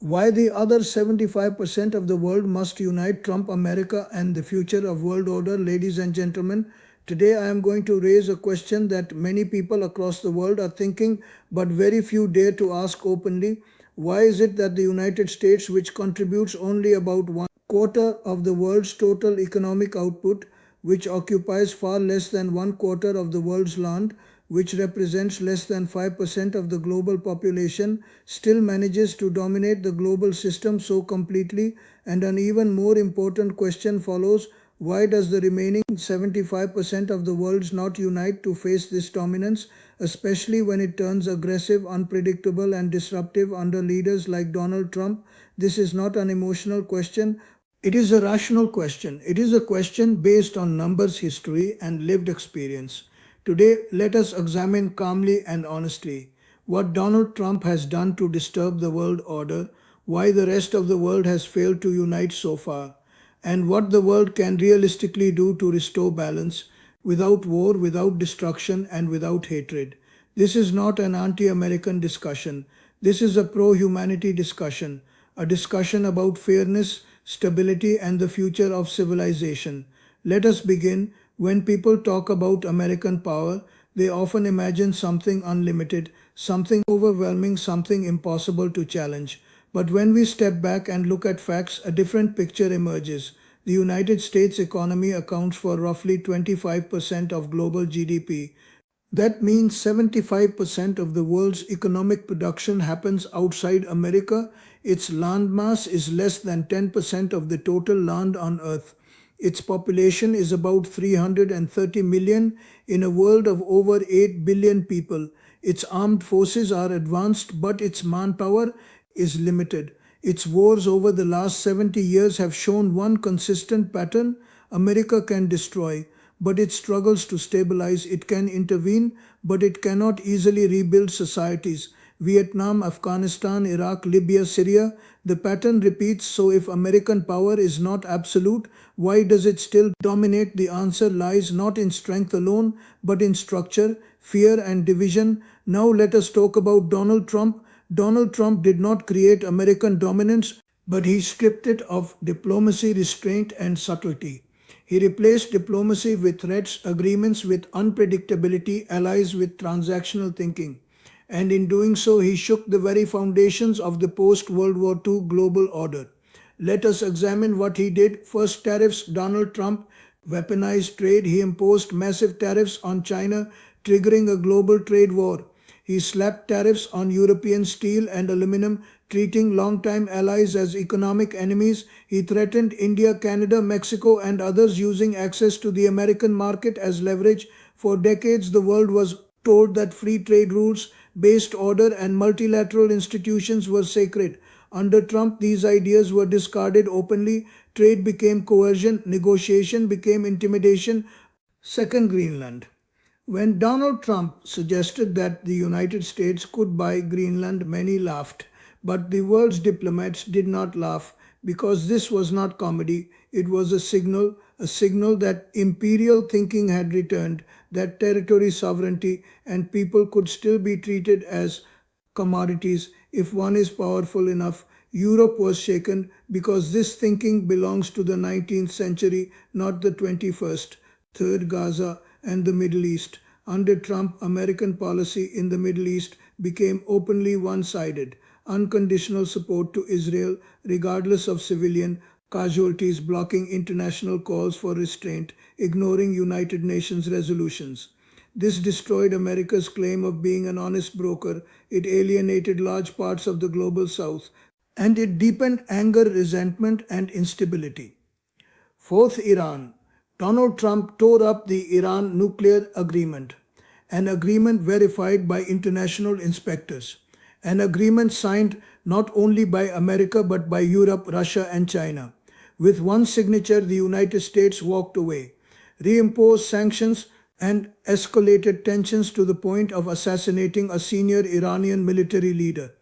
Why the other 75% of the world must unite Trump America and the future of world order. Ladies and gentlemen, today I am going to raise a question that many people across the world are thinking but very few dare to ask openly. Why is it that the United States, which contributes only about 1/4 of the world's total economic output, which occupies far less than 1/4 of the world's land, which represents less than 5% of the global population, still manages to dominate the global system so completely? And an even more important question follows: why does the remaining 75% of the world not unite to face this dominance, especially when it turns aggressive, unpredictable, and disruptive under leaders like Donald Trump? This is not an emotional question. It is a rational question. It is a question based on numbers, history, and lived experience. Today, let us examine calmly and honestly what Donald Trump has done to disturb the world order, why the rest of the world has failed to unite so far, and what the world can realistically do to restore balance without war, without destruction, and without hatred. This is not an anti American discussion. This is a pro humanity discussion, a discussion about fairness, stability, and the future of civilization. Let us begin. When people talk about American power, they often imagine something unlimited, something overwhelming, something impossible to challenge. But when we step back and look at facts, a different picture emerges. The United States economy accounts for roughly 25% of global GDP. That means 75% of the world's economic production happens outside America. Its landmass is less than 10% of the total land on Earth. Its population is about 330 million in a world of over 8 billion people. Its armed forces are advanced, but its manpower is limited. Its wars over the last 70 years have shown one consistent pattern: America can destroy, but it struggles to stabilize. It can intervene, but it cannot easily rebuild societies. Vietnam, Afghanistan, Iraq, Libya, Syria, the pattern repeats. So if American power is not absolute, why does it still dominate? The answer lies not in strength alone, but in structure, fear, and division. Now let us talk about Donald Trump. Donald Trump did not create American dominance, but he stripped it of diplomacy, restraint, and subtlety. He replaced diplomacy with threats, agreements with unpredictability, allies with transactional thinking. And in doing so, he shook the very foundations of the post-World War II global order. Let us examine what he did. First, tariffs. Donald Trump weaponized trade. He imposed massive tariffs on China, triggering a global trade war. He slapped tariffs on European steel and aluminum, treating longtime allies as economic enemies. He threatened India, Canada, Mexico, and others, using access to the American market as leverage. For decades, the world was told that free trade rules, based order, and multilateral institutions were sacred. Under Trump, these ideas were discarded openly. Trade became coercion, negotiation became intimidation. Second, Greenland. When Donald Trump suggested that the United States could buy Greenland, many laughed. But the world's diplomats did not laugh, because this was not comedy. It was a signal that imperial thinking had returned, that territory sovereignty and people could still be treated as commodities if one is powerful enough. Europe was shaken because this thinking belongs to the 19th century, not the 21st. Third, Gaza and the Middle East. Under Trump, American policy in the Middle East became openly one-sided. Unconditional support to Israel, regardless of civilian casualties, blocking international calls for restraint, ignoring United Nations resolutions. This destroyed America's claim of being an honest broker. It alienated large parts of the global south, and it deepened anger, resentment, and instability. Fourth, Iran. Donald Trump tore up the Iran nuclear agreement, an agreement verified by international inspectors, an agreement signed not only by America but by Europe, Russia, and China. With one signature, the United States walked away, reimposed sanctions, and escalated tensions to the point of assassinating a senior Iranian military leader.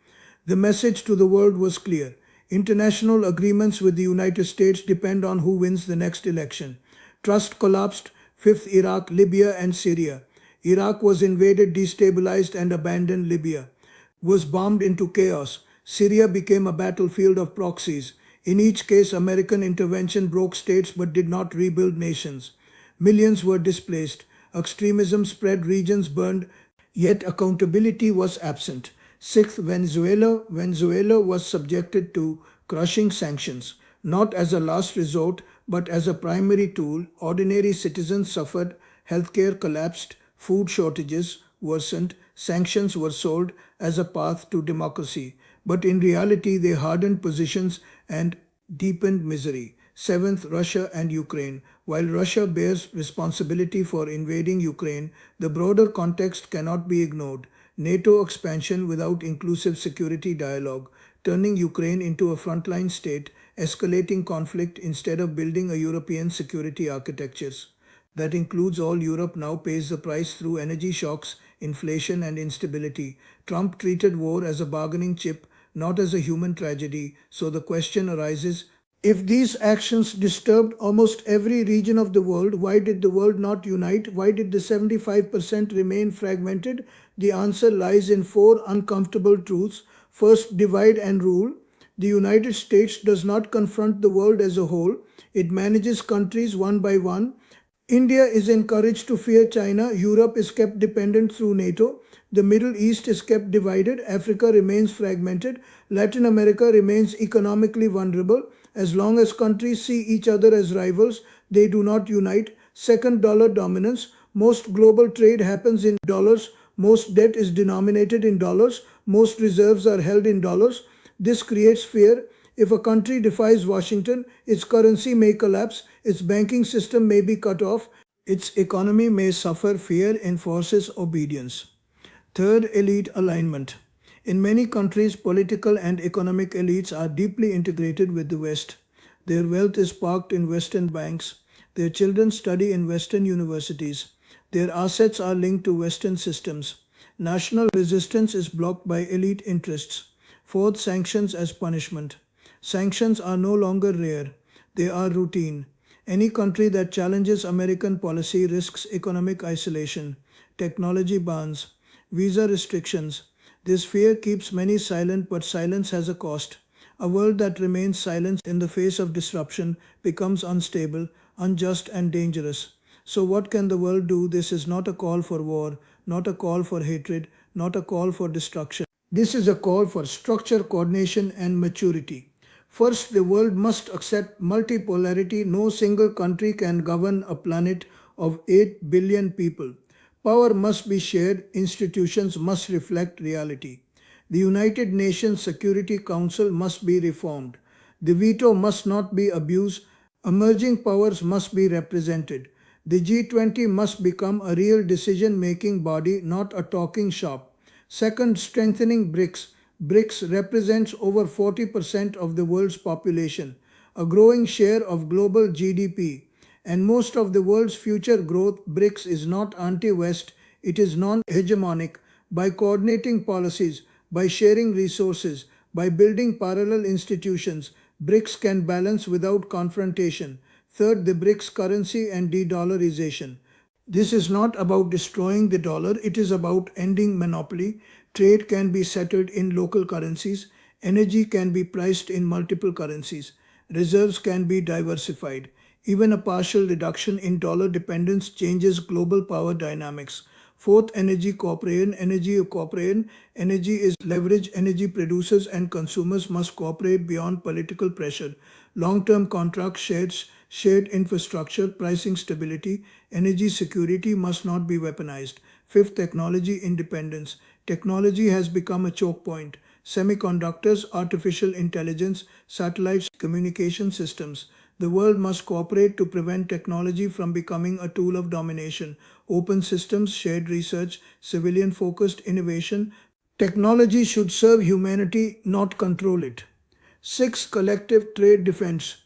The message to the world was clear: international agreements with the United States depend on who wins the next election. Trust collapsed. Fifth, Iraq, Libya, and Syria. Iraq was invaded, destabilized, and abandoned. Libya was bombed into chaos. Syria became a battlefield of proxies. In each case, American intervention broke states but did not rebuild nations. Millions were displaced. Extremism spread, regions burned, yet accountability was absent. Sixth, Venezuela was subjected to crushing sanctions, not as a last resort but as a primary tool. Ordinary citizens suffered, healthcare collapsed, food shortages worsened, sanctions were sold as a path to democracy. But in reality, they hardened positions and deepened misery. Seventh, Russia and Ukraine. While Russia bears responsibility for invading Ukraine, the broader context cannot be ignored. NATO expansion without inclusive security dialogue, turning Ukraine into a frontline state, escalating conflict instead of building a European security architectures that includes all Europe now pays the price through energy shocks, inflation, and instability. Trump treated war as a bargaining chip, not as a human tragedy. So the question arises, if these actions disturbed almost every region of the world, why did the world not unite? Why did the 75% remain fragmented? The answer lies in four uncomfortable truths. First, divide and rule. The United States does not confront the world as a whole, it manages countries one by one. India is encouraged to fear China, Europe is kept dependent through NATO, the Middle East is kept divided, Africa remains fragmented, Latin America remains economically vulnerable. As long as countries see each other as rivals, they do not unite. Second, dollar dominance. Most global trade happens in dollars, most debt is denominated in dollars, most reserves are held in dollars. This creates fear. If a country defies Washington, its currency may collapse, its banking system may be cut off, its economy may suffer. Fear enforces obedience. Third, elite alignment. In many countries, political and economic elites are deeply integrated with the West. Their wealth is parked in Western banks. Their children study in Western universities. Their assets are linked to Western systems. National resistance is blocked by elite interests. Fourth, sanctions as punishment. Sanctions are no longer rare, they are routine. Any country that challenges American policy risks economic isolation, technology bans, visa restrictions. This fear keeps many silent, but silence has a cost. A world that remains silent in the face of disruption becomes unstable, unjust, and dangerous. So, what can the world do? This is not a call for war, not a call for hatred, not a call for destruction. This is a call for structure, coordination, and maturity. First, the world must accept multipolarity. No single country can govern a planet of 8 billion people. Power must be shared, institutions must reflect reality. The United Nations Security Council must be reformed. The veto must not be abused. Emerging powers must be represented. The G20 must become a real decision-making body, not a talking shop. Second, strengthening BRICS. BRICS represents over 40% of the world's population, a growing share of global GDP, and most of the world's future growth. BRICS is not anti-West, it is non-hegemonic. By coordinating policies, by sharing resources, by building parallel institutions, BRICS can balance without confrontation. Third, the BRICS currency and de-dollarization. This is not about destroying the dollar, it is about ending monopoly. Trade can be settled in local currencies. Energy can be priced in multiple currencies. Reserves can be diversified. Even a partial reduction in dollar dependence changes global power dynamics. Fourth, energy cooperation. Energy is leverage. Energy producers and consumers must cooperate beyond political pressure. Long-term contracts, shared infrastructure, pricing stability, energy security must not be weaponized. Fifth, technology independence. Technology has become a choke point. Semiconductors, artificial intelligence, satellites, communication systems. The world must cooperate to prevent technology from becoming a tool of domination. Open systems, shared research, civilian-focused innovation. Technology should serve humanity, not control it. Six, collective trade defense.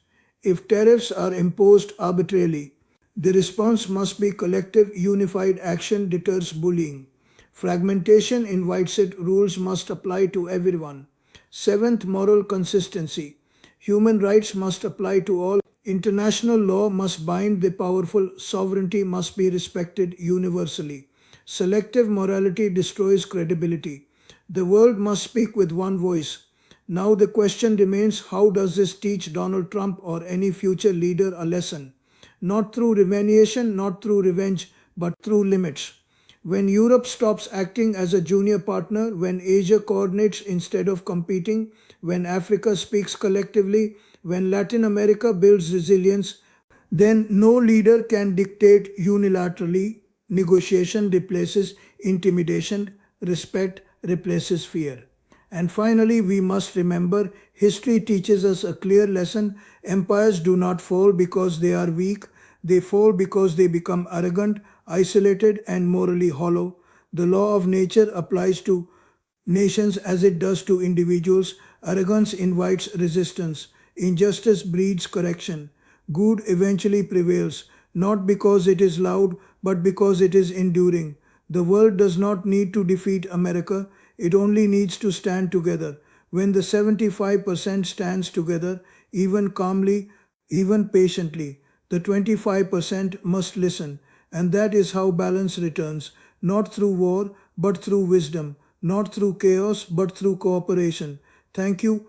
If tariffs are imposed arbitrarily, the response must be collective, unified action deters bullying. Fragmentation invites it, rules must apply to everyone. Seventh, moral consistency. Human rights must apply to all. International law must bind the powerful. Sovereignty must be respected universally. Selective morality destroys credibility. The world must speak with one voice. Now the question remains, how does this teach Donald Trump or any future leader a lesson? Not through revaluation, not through revenge, but through limits. When Europe stops acting as a junior partner, when Asia coordinates instead of competing, when Africa speaks collectively, when Latin America builds resilience, then no leader can dictate unilaterally. Negotiation replaces intimidation, respect replaces fear. And finally, we must remember history teaches us a clear lesson. Empires do not fall because they are weak, they fall because they become arrogant, isolated, and morally hollow. The law of nature applies to nations as it does to individuals. Arrogance invites resistance, injustice breeds correction. Good eventually prevails, not because it is loud, but because it is enduring. The world does not need to defeat America, it only needs to stand together. When the 75% stands together, even calmly, even patiently, the 25% must listen. And that is how balance returns, not through war, but through wisdom, not through chaos, but through cooperation. Thank you.